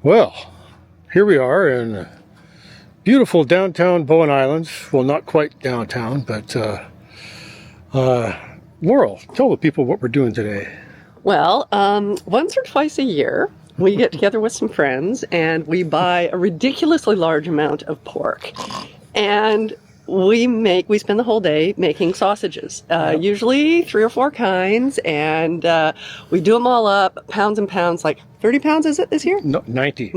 Well, here we are in beautiful downtown Bowen Islands. Well, not quite downtown, but Laurel, tell the people what we're doing today. Well, once or twice a year, we get together with some friends and we buy a ridiculously large amount of pork. And we spend the whole day making sausages, usually 3 or 4 kinds, and we do them all up, pounds and pounds, like 30 pounds, is it this year? No, 90.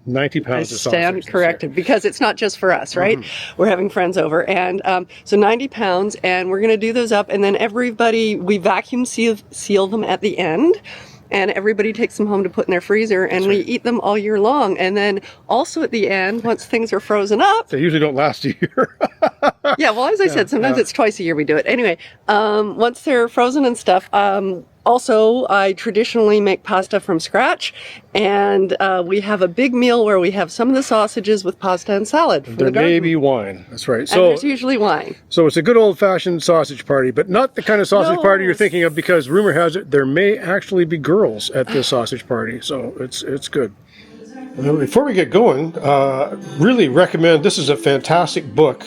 90 pounds of sausage. I stand corrected because it's not just for us, right? Mm-hmm. We're having friends over. And so 90 pounds, and we're going to do those up. And then we vacuum seal them at the end. And everybody takes them home to put in their freezer, and we eat them all year long. And then also at the end, once things are frozen up. They usually don't last a year. Yeah, well, as I said, sometimes it's twice a year we do it. Anyway, once they're frozen and stuff, also, I traditionally make pasta from scratch, and we have a big meal where we have some of the sausages with pasta and salad. There may be wine. That's right. So, and there's usually wine. So it's a good old-fashioned sausage party, but not the kind of sausage party you're thinking of, because rumor has it there may actually be girls at this sausage party. So it's good. Before we get going, really recommend, this is a fantastic book.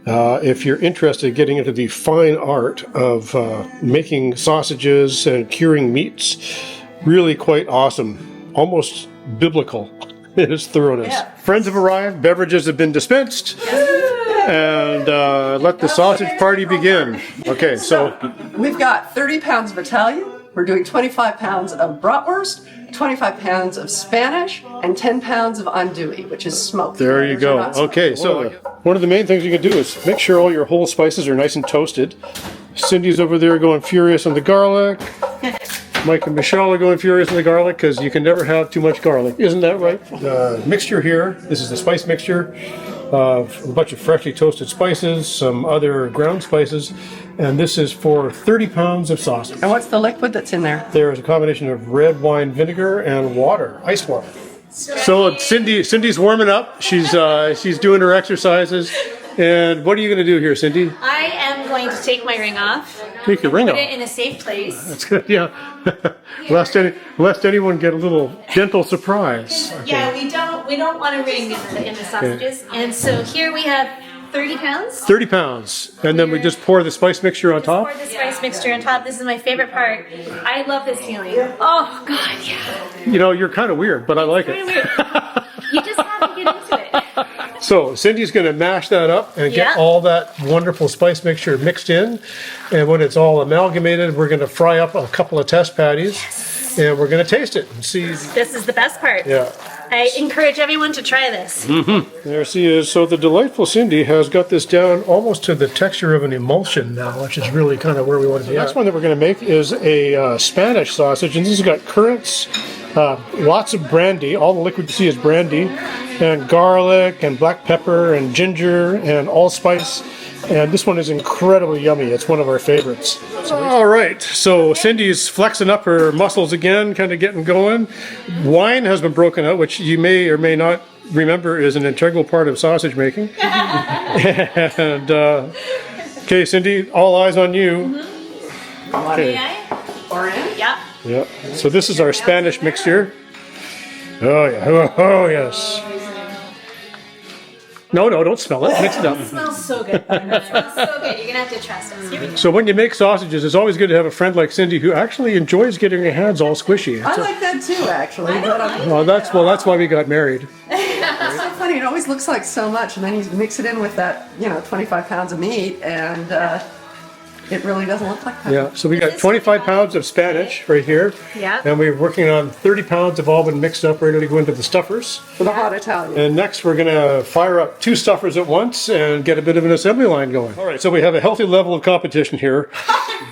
If you're interested in getting into the fine art of making sausages and curing meats, really quite awesome, almost biblical in its thoroughness. Yeah. Friends have arrived, beverages have been dispensed, and let the sausage party begin. Okay, so we've got 30 pounds of Italian, we're doing 25 pounds of bratwurst, 25 pounds of Spanish, and 10 pounds of andouille, which is smoked. There you go. Okay, so one of the main things you can do is make sure all your whole spices are nice and toasted. Cindy's over there going furious on the garlic. Mike and Michelle are going furious on the garlic because you can never have too much garlic. Isn't that right? The mixture here, this is the spice mixture of a bunch of freshly toasted spices, some other ground spices, and this is for 30 pounds of sausage. And what's the liquid that's in there? There is a combination of red wine vinegar and water, ice water. So Cindy's warming up. She's doing her exercises. And what are you going to do here, Cindy? I am going to take my ring off. Take your ring off. Put it in a safe place. That's good. Yeah. lest anyone get a little gentle surprise. Okay. Yeah, we don't want a ring in the sausages. Okay. And so here we have 30 pounds. 30 pounds. And then we just pour the spice mixture on top? Pour the spice mixture on top. This is my favorite part. I love this feeling. Oh, God, yeah. You know, you're kind of weird, but I like it. Weird. You just have to get into it. So Cindy's going to mash that up and get all that wonderful spice mixture mixed in. And when it's all amalgamated, we're going to fry up a couple of test patties. Yes. And we're going to taste it and see. This is the best part. Yeah. I encourage everyone to try this. Mm-hmm. There she is. So the delightful Cindy has got this down almost to the texture of an emulsion now, which is really kind of where we want to be. The next one that we're going to make is a Spanish sausage, and this has got currants, lots of brandy. All the liquid you see is brandy, and garlic, and black pepper, and ginger, and allspice. And this one is incredibly yummy. It's one of our favorites. All right, so Cindy's flexing up her muscles again, kind of getting going. Wine has been broken out, which you may or may not remember is an integral part of sausage making. And, okay, Cindy, all eyes on you. Mm-hmm. Okay. Orange? Yep. Yeah. So this is our Spanish mixture. Oh, yeah. Oh, yes. No, don't smell it. Mix it up. It smells so good. It smells so good. You're going to have to trust us. Here we go. So when you make sausages, it's always good to have a friend like Cindy who actually enjoys getting her hands all squishy. I like that too, actually. That's why we got married. It's so funny. It always looks like so much, and then you mix it in with that, 25 pounds of meat, and it really doesn't look like that. Yeah, so we got 25 pounds of Spanish right here. Yeah. And we're working on 30 pounds of all been mixed up, ready to go into the stuffers. For the hot Italian. And next we're going to fire up 2 stuffers at once and get a bit of an assembly line going. All right, so we have a healthy level of competition here.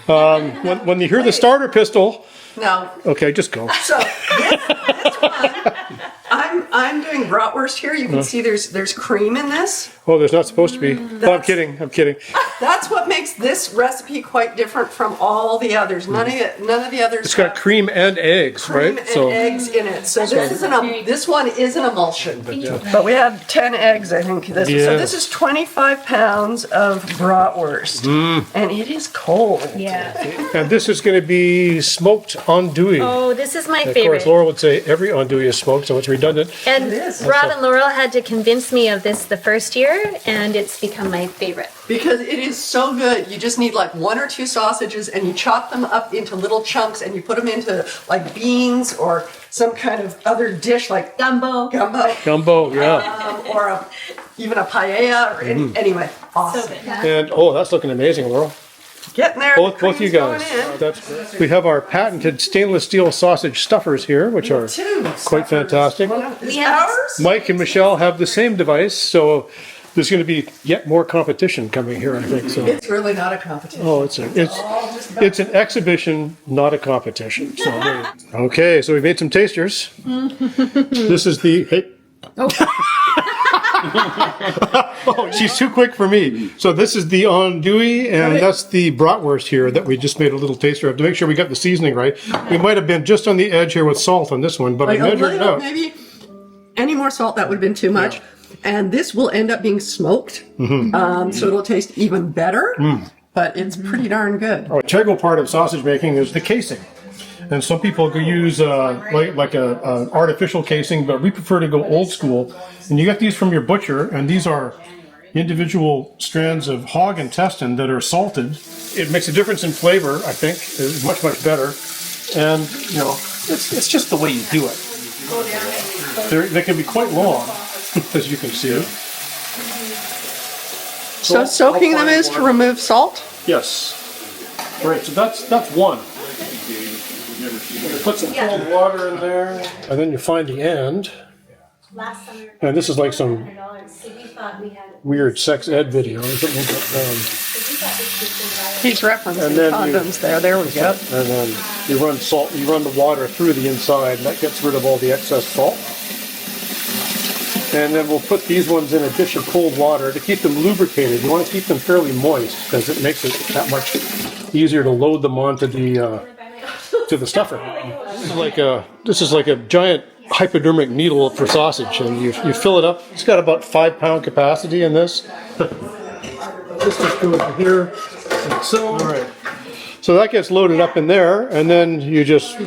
When you hear the starter pistol... No. Okay, just go. So this one, I'm doing bratwurst here. You can see there's cream in this. Oh, there's not supposed to be. Oh, I'm kidding. That's what makes this recipe quite different from all the others. None of the others. It's got cream and eggs, cream right? and eggs in it. So this one is an emulsion. But we have 10 eggs, I think. So this is 25 pounds of bratwurst, and it is cold. Yeah. And this is going to be smoked andouille. Oh, this is my Of favorite. course, Laura would say every andouille is smoked, so it's redundant. And It is. Rob and Laurel had to convince me of this the first year, and it's become my favorite. Because it is so good. You just need like 1 or 2 sausages and you chop them up into little chunks and you put them into like beans or some kind of other dish like Gumbo. Gumbo, yeah. or even a paella. Or anyway, awesome. So good. And that's looking amazing, Laurel. Getting there. Both the you cream's guys. going in. That's we have our patented stainless steel sausage stuffers here, which are quite fantastic. Is have- ours? Mike and Michelle have the same device, so there's going to be yet more competition coming here, I think. So. It's really not a competition. Oh, it's an exhibition, not a competition. So okay, so we made some tasters. This is the oh, she's too quick for me. So this is the andouille, and that's the bratwurst here that we just made a little taster of to make sure we got the seasoning right. We might have been just on the edge here with salt on this one, but I measured it out. Maybe any more salt that would have been too much. And this will end up being smoked, so it'll taste even better. But it's pretty darn good. An integral part of sausage making is the casing. And some people could use like a artificial casing, but we prefer to go old school. And you get these from your butcher, and these are individual strands of hog intestine that are salted. It makes a difference in flavor, I think. It's much, much better. And, it's just the way you do it. They can be quite long, as you can see. So soaking them is to remove salt? Yes. Right, so that's one. Put some cold water in there, and then you find the end. Last summer, And this is like some $100, so we thought we had weird sex ed video or something. He's referencing And then condoms there. There we go. And then you run the water through the inside, and that gets rid of all the excess salt. And then we'll put these ones in a dish of cold water to keep them lubricated. You want to keep them fairly moist because it makes it that much easier to load them onto the stuffer. This is like a giant hypodermic needle for sausage, and you fill it up. It's got about 5-pound capacity in this. This just goes in here, like so. All right. So that gets loaded up in there, and then you just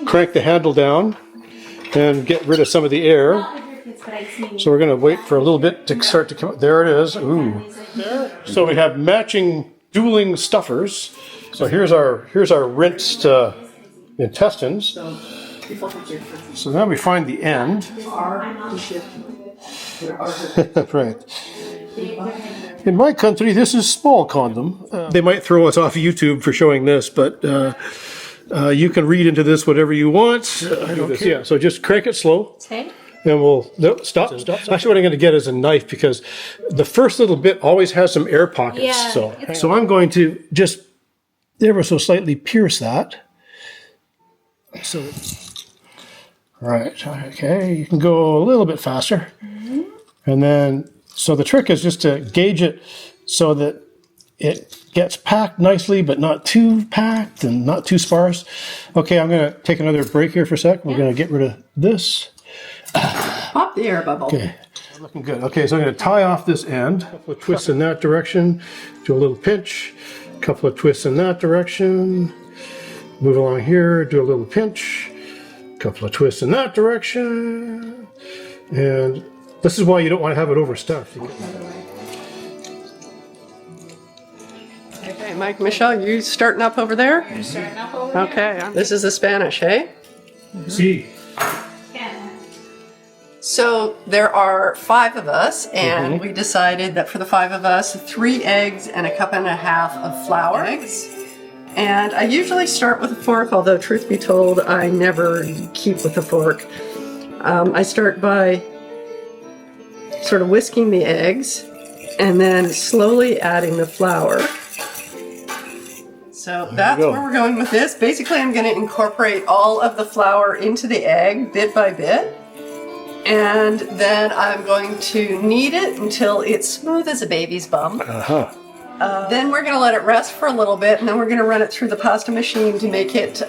crank the handle down and get rid of some of the air. So we're going to wait for a little bit to start to come. There it is. Ooh. So we have matching dueling stuffers. So here's our rinsed intestines. So now we find the end. Right. In my country, this is small condom. They might throw us off YouTube for showing this, but you can read into this whatever you want. Yeah, so just crank it slow. Okay. And stop. Actually, what I'm going to get is a knife because the first little bit always has some air pockets. Yeah. So I'm going to just ever so slightly pierce that. So, right. Okay, you can go a little bit faster. And then, so the trick is just to gauge it so that it gets packed nicely, but not too packed and not too sparse. Okay, I'm going to take another break here for a sec. We're going to get rid of this. Pop the air bubble. Okay, looking good. Okay, so I'm going to tie off this end. A couple of twists in that direction. Do a little pinch. A couple of twists in that direction. Move along here. Do a little pinch. A couple of twists in that direction. And this is why you don't want to have it overstuffed. Okay, Mike, Michelle, you starting up over there? You're starting up over Okay, this is the Spanish, hey? See. here? So there are 5 of us, and we decided that for the 5 of us, 3 eggs and a cup and a half of flour. And I usually start with a fork, although truth be told, I never keep with a fork. I start by sort of whisking the eggs and then slowly adding the flour. So that's where we're going with this. Basically, I'm going to incorporate all of the flour into the egg bit by bit. And then I'm going to knead it until it's smooth as a baby's bum. Then we're going to let it rest for a little bit, and then we're going to run it through the pasta machine to make it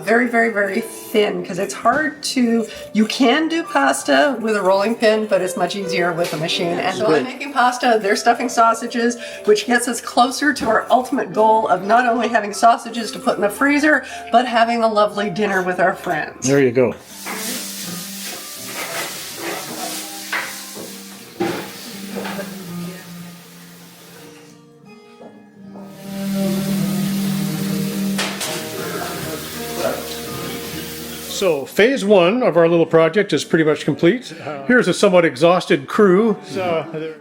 very, very, very thin, because it's hard to, you can do pasta with a rolling pin, but it's much easier with a machine. And so I'm making pasta, they're stuffing sausages, which gets us closer to our ultimate goal of not only having sausages to put in the freezer, but having a lovely dinner with our friends. There you go. So phase one of our little project is pretty much complete. Here's a somewhat exhausted crew.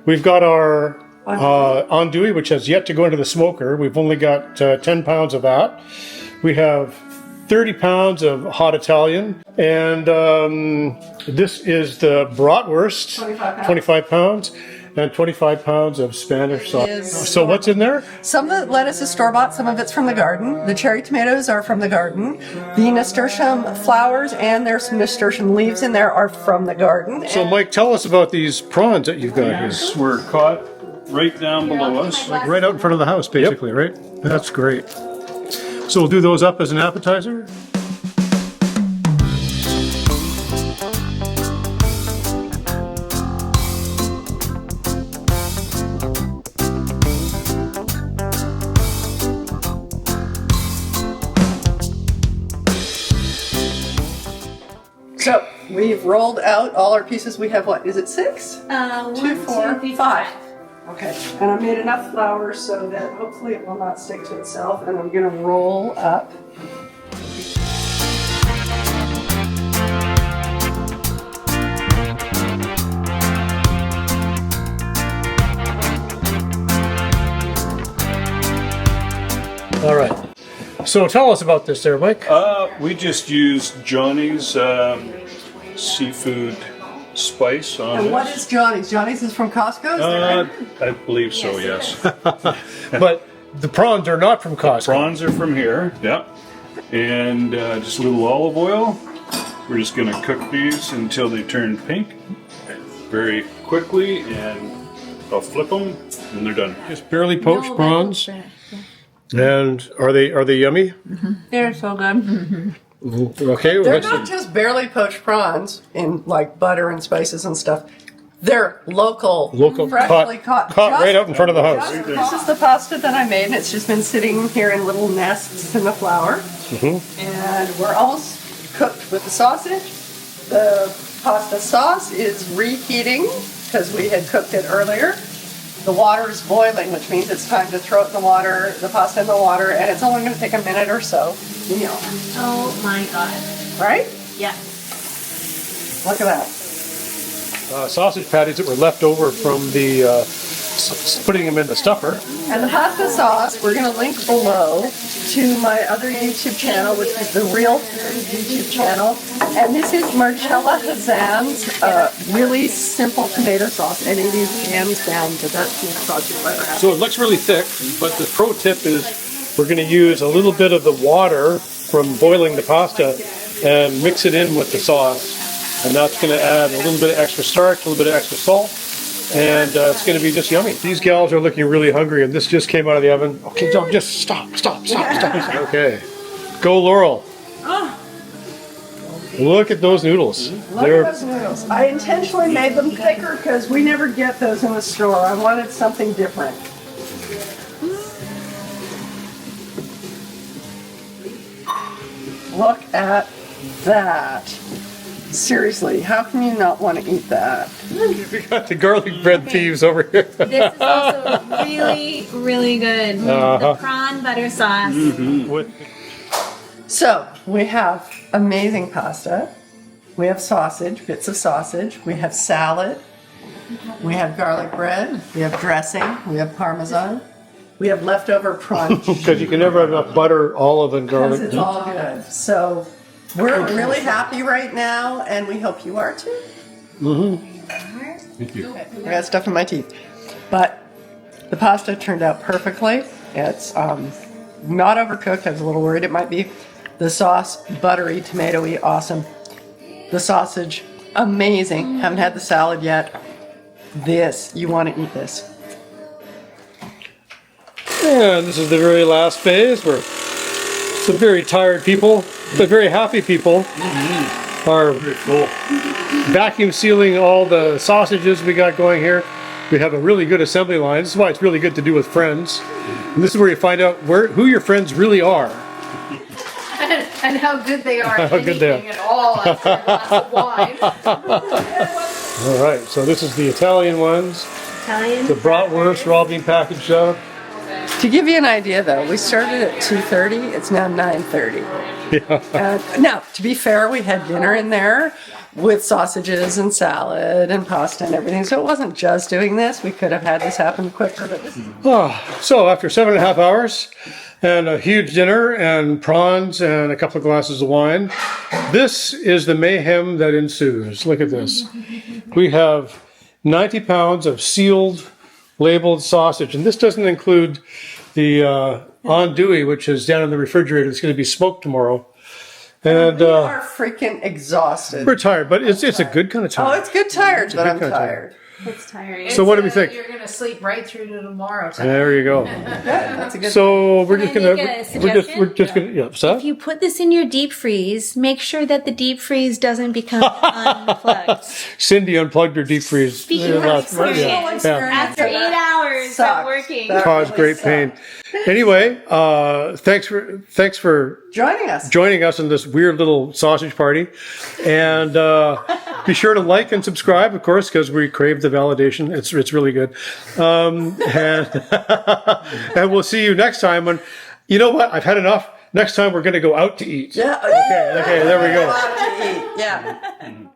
We've got our andouille, which has yet to go into the smoker. We've only got 10 pounds of that. We have 30 pounds of hot Italian. And this is the bratwurst, 25 pounds. And 25 pounds of Spanish sauce. So what's in there? Some of the lettuce is store-bought, some of it's from the garden. The cherry tomatoes are from the garden. The nasturtium flowers and there's some nasturtium leaves in there are from the garden. So Mike, tell us about these prawns that you've got Yes, were caught right down below us. here. Like right out in front of the house, basically, right? That's great. So we'll do those up as an appetizer? So we've rolled out all our pieces. We have what, is it 6? 1, 2, 4, 2, 3, 5. Okay, and I made enough flour so that hopefully it will not stick to itself, and I'm gonna roll up. All right. So tell us about this there, Mike. We just used Johnny's seafood spice on And it. what is Johnny's? Johnny's is from Costco? Is that right? I believe so, yes. But the prawns are not from Costco. Prawns are from here, yeah. And just a little olive oil. We're just going to cook these until they turn pink very quickly, and I'll flip them, and they're done. Just barely poached prawns. And are they yummy? They're so good. Okay. well, They're let's- not just barely poached prawns in like butter and spices and stuff. They're local, freshly caught caught right out in front of the house. This is the pasta that I made, and it's just been sitting here in little nests in the flour. And we're almost cooked with the sausage. The pasta sauce is reheating because we had cooked it earlier. The water is boiling, which means it's time to throw it in the water, the pasta in the water, and it's only going to take a minute or so. You know, Oh my god. right? Yeah. Look at that. Sausage patties that were left over from the putting them in the stuffer. And the pasta sauce, we're going to link below to my other YouTube channel, which is the Real Food YouTube channel. And this is Marcella Hazan's really simple tomato sauce. And it is hands down the best tomato sauce you've ever had. So it looks really thick, but the pro tip is we're going to use a little bit of the water from boiling the pasta and mix it in with the sauce. And that's going to add a little bit of extra starch, a little bit of extra salt, and it's going to be just yummy. These gals are looking really hungry, and this just came out of the oven. Okay, don't just stop. Okay, go Laurel. Look at those noodles. Look at those noodles. I intentionally made them thicker because we never get those in the store. I wanted something different. Look at that. Seriously, how can you not want to eat that? We got the garlic bread thieves over here. This is also really, really good. The prawn butter sauce. So, we have amazing pasta. We have sausage, bits of sausage. We have salad. We have garlic bread. We have dressing. We have Parmesan. We have leftover prawn cheese. Because you can never have enough butter, olive, and Because garlic. it's all good. So, we're really happy right now, and we hope you are too. Thank you. I got stuff in my teeth. But the pasta turned out perfectly. It's not overcooked. I was a little worried it might be. The sauce, buttery, tomatoey, awesome. The sausage, amazing. Haven't had the salad yet. This, you want to eat this. And this is the very last phase where some very tired people, but very happy people are Very full. vacuum sealing all the sausages we got going here. We have a really good assembly line. This is why it's really good to do with friends. And this is where you find out who your friends really are. And how good they are at How good they are. anything at all after a glass of wine. All right, so this is the Italian ones. Italian. The bratwursts are all being packaged up. To give you an idea, though, we started at 2:30. It's now 9:30. Yeah. Now, to be fair, we had dinner in there with sausages and salad and pasta and everything. So it wasn't just doing this. We could have had this happen quicker. But this So after 7.5 hours and a huge dinner and prawns and a couple of glasses of wine, this is the mayhem that ensues. Look at this. We have 90 pounds of sealed, labeled sausage, and this doesn't include the andouille, which is down in the refrigerator. It's going to be smoked tomorrow. And we are freaking exhausted. we're tired, but it's a good kind of Oh, time. it's good tired, but I'm kind of tired. It's tiring. So what do we think? You're going to sleep right through to tomorrow. There you go. That's a good. So we're just Can I gonna make a we're just gonna yeah. So If you put this in your deep freeze, make sure that the deep freeze doesn't become unplugged. Cindy unplugged her deep freeze. Speaking of experience, after 8 hours Sucks. of working. That Caused really great pain. Anyway, thanks for Joining us. joining us in this weird little sausage party, and be sure to like and subscribe, of course, because we crave the validation. It's really good, and and we'll see you next time. When you know what, I've had enough. Next time we're going to go out to eat. Yeah. Okay, there we go. Out to eat. Yeah.